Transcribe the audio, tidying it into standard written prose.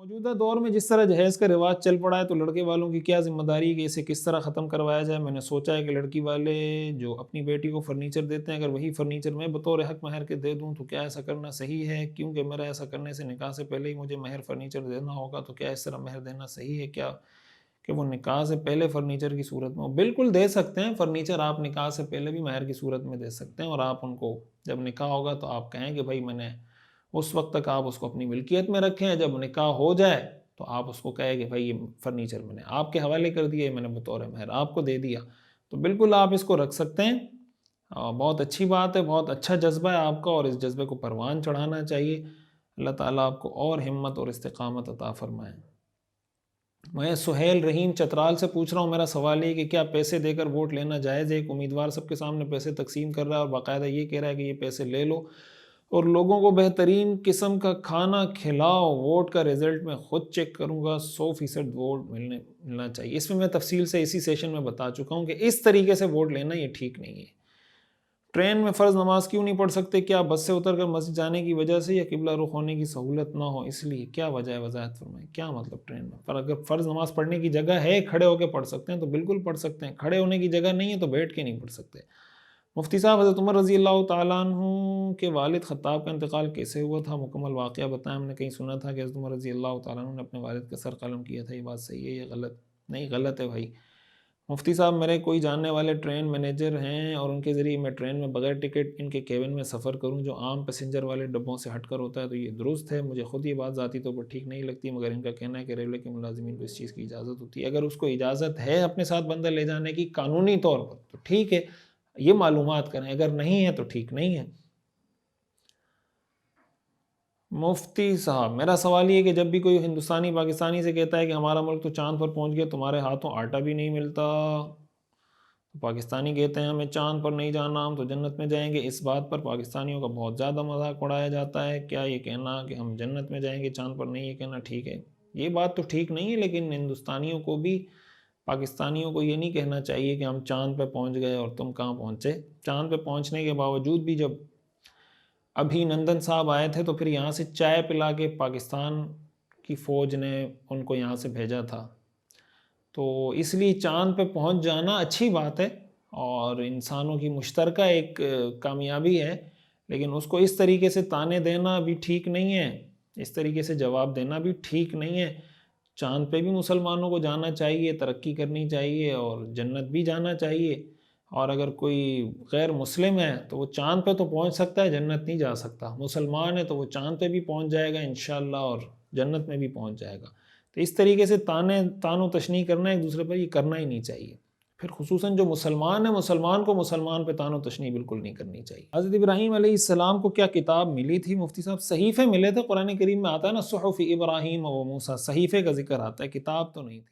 موجودہ دور میں جس طرح جہیز کا رواج چل پڑا ہے تو لڑکے والوں کی کیا ذمہ داری ہے کہ اسے کس طرح ختم کروایا جائے؟ میں نے سوچا ہے کہ لڑکی والے جو اپنی بیٹی کو فرنیچر دیتے ہیں، اگر وہی فرنیچر میں بطور حق مہر کے دے دوں تو کیا ایسا کرنا صحیح ہے؟ کیونکہ میرا ایسا کرنے سے نکاح سے پہلے ہی مجھے مہر فرنیچر دینا ہوگا، تو کیا اس طرح مہر دینا صحیح ہے کیا کہ وہ نکاح سے پہلے فرنیچر کی صورت میں ہو؟ بالکل دے سکتے ہیں، فرنیچر آپ نکاح سے پہلے بھی مہر کی صورت میں دے سکتے ہیں، اور آپ ان کو جب نکاح ہوگا تو آپ کہیں کہ بھائی میں نے اس وقت تک آپ اس کو اپنی ملکیت میں رکھیں، جب نکاح ہو جائے تو آپ اس کو کہیں کہ بھائی یہ فرنیچر میں نے آپ کے حوالے کر دیا، میں نے بطور مہر آپ کو دے دیا، تو بالکل آپ اس کو رکھ سکتے ہیں۔ بہت اچھی بات ہے، بہت اچھا جذبہ ہے آپ کا، اور اس جذبے کو پروان چڑھانا چاہیے۔ اللہ تعالیٰ آپ کو اور ہمت اور استقامت عطا فرمائے۔ میں سہیل رحیم چترال سے پوچھ رہا ہوں، میرا سوال یہ کہ کیا پیسے دے کر ووٹ لینا جائز ہے؟ ایک امیدوار سب کے سامنے پیسے تقسیم کر رہا ہے اور باقاعدہ یہ کہہ رہا ہے کہ یہ پیسے لے لو اور لوگوں کو بہترین قسم کا کھانا کھلاؤ، ووٹ کا رزلٹ میں خود چیک کروں گا، 100% ووٹ ملنا چاہیے۔ اس میں تفصیل سے اسی سیشن میں بتا چکا ہوں کہ اس طریقے سے ووٹ لینا یہ ٹھیک نہیں ہے۔ ٹرین میں فرض نماز کیوں نہیں پڑھ سکتے؟ کیا بس سے اتر کر مسجد جانے کی وجہ سے یا قبلہ رخ ہونے کی سہولت نہ ہو اس لیے؟ کیا وجہ ہے، وضاحت فرمائیں۔ کیا مطلب ٹرین میں؟ پر اگر فرض نماز پڑھنے کی جگہ ہے، کھڑے ہو کے پڑھ سکتے ہیں تو بالکل پڑھ سکتے ہیں، کھڑے ہونے کی جگہ نہیں ہے تو بیٹھ کے نہیں پڑھ سکتے۔ مفتی صاحب، حضرت عمر رضی اللہ تعالیٰ عنہ کے والد خطاب کا انتقال کیسے ہوا تھا؟ مکمل واقعہ بتائیں۔ ہم نے کہیں سنا تھا کہ حضرت عمر رضی اللہ تعالیٰ عنہ نے اپنے والد کا سر قلم کیا تھا، یہ بات صحیح ہے یا غلط؟ نہیں، غلط ہے بھائی۔ مفتی صاحب، میرے کوئی جاننے والے ٹرین مینیجر ہیں اور ان کے ذریعے میں ٹرین میں بغیر ٹکٹ ان کے کیبن میں سفر کروں جو عام پیسنجر والے ڈبوں سے ہٹ کر ہوتا ہے، تو یہ درست ہے؟ مجھے خود یہ بات ذاتی طور پر ٹھیک نہیں لگتی، مگر ان کا کہنا ہے کہ ریلوے کے ملازمین کو اس چیز کی اجازت ہوتی ہے۔ اگر اس کو اجازت ہے اپنے ساتھ بندہ لے جانے کی قانونی طور پر تو ٹھیک ہے، یہ معلومات کریں، اگر نہیں ہے تو ٹھیک نہیں ہے۔ مفتی صاحب، میرا سوال یہ ہے کہ جب بھی کوئی ہندوستانی پاکستانی سے کہتا ہے کہ ہمارا ملک تو چاند پر پہنچ گیا، تمہارے ہاتھوں آٹا بھی نہیں ملتا، تو پاکستانی کہتے ہیں ہمیں چاند پر نہیں جانا، ہم تو جنت میں جائیں گے، اس بات پر پاکستانیوں کا بہت زیادہ مذاق اڑایا جاتا ہے۔ کیا یہ کہنا کہ ہم جنت میں جائیں گے چاند پر نہیں، یہ کہنا ٹھیک ہے؟ یہ بات تو ٹھیک نہیں ہے، لیکن ہندوستانیوں کو بھی پاکستانیوں کو یہ نہیں کہنا چاہیے کہ ہم چاند پہ پہنچ گئے اور تم کہاں پہنچے۔ چاند پہ پہنچنے کے باوجود بھی جب ابھی نندن صاحب آئے تھے تو پھر یہاں سے چائے پلا کے پاکستان کی فوج نے ان کو یہاں سے بھیجا تھا، تو اس لیے چاند پہ پہنچ جانا اچھی بات ہے اور انسانوں کی مشترکہ ایک کامیابی ہے، لیکن اس کو اس طریقے سے تانے دینا بھی ٹھیک نہیں ہے، اس طریقے سے جواب دینا بھی ٹھیک نہیں ہے۔ چاند پہ بھی مسلمانوں کو جانا چاہیے، ترقی کرنی چاہیے اور جنت بھی جانا چاہیے، اور اگر کوئی غیر مسلم ہے تو وہ چاند پہ تو پہنچ سکتا ہے، جنت نہیں جا سکتا۔ مسلمان ہے تو وہ چاند پہ بھی پہنچ جائے گا انشاءاللہ اور جنت میں بھی پہنچ جائے گا۔ تو اس طریقے سے تان و تشنیع کرنا ایک دوسرے پر، یہ کرنا ہی نہیں چاہیے۔ پھر خصوصاً جو مسلمان ہے، مسلمان کو مسلمان پہ تان و تشنیع بالکل نہیں کرنی چاہیے۔ حضرت ابراہیم علیہ السلام کو کیا کتاب ملی تھی؟ مفتی صاحب، صحیفے ملے تھے، قرآن کریم میں آتا ہے نا صحف ابراہیم و موسیٰ، صحیفے کا ذکر آتا ہے، کتاب تو نہیں تھی۔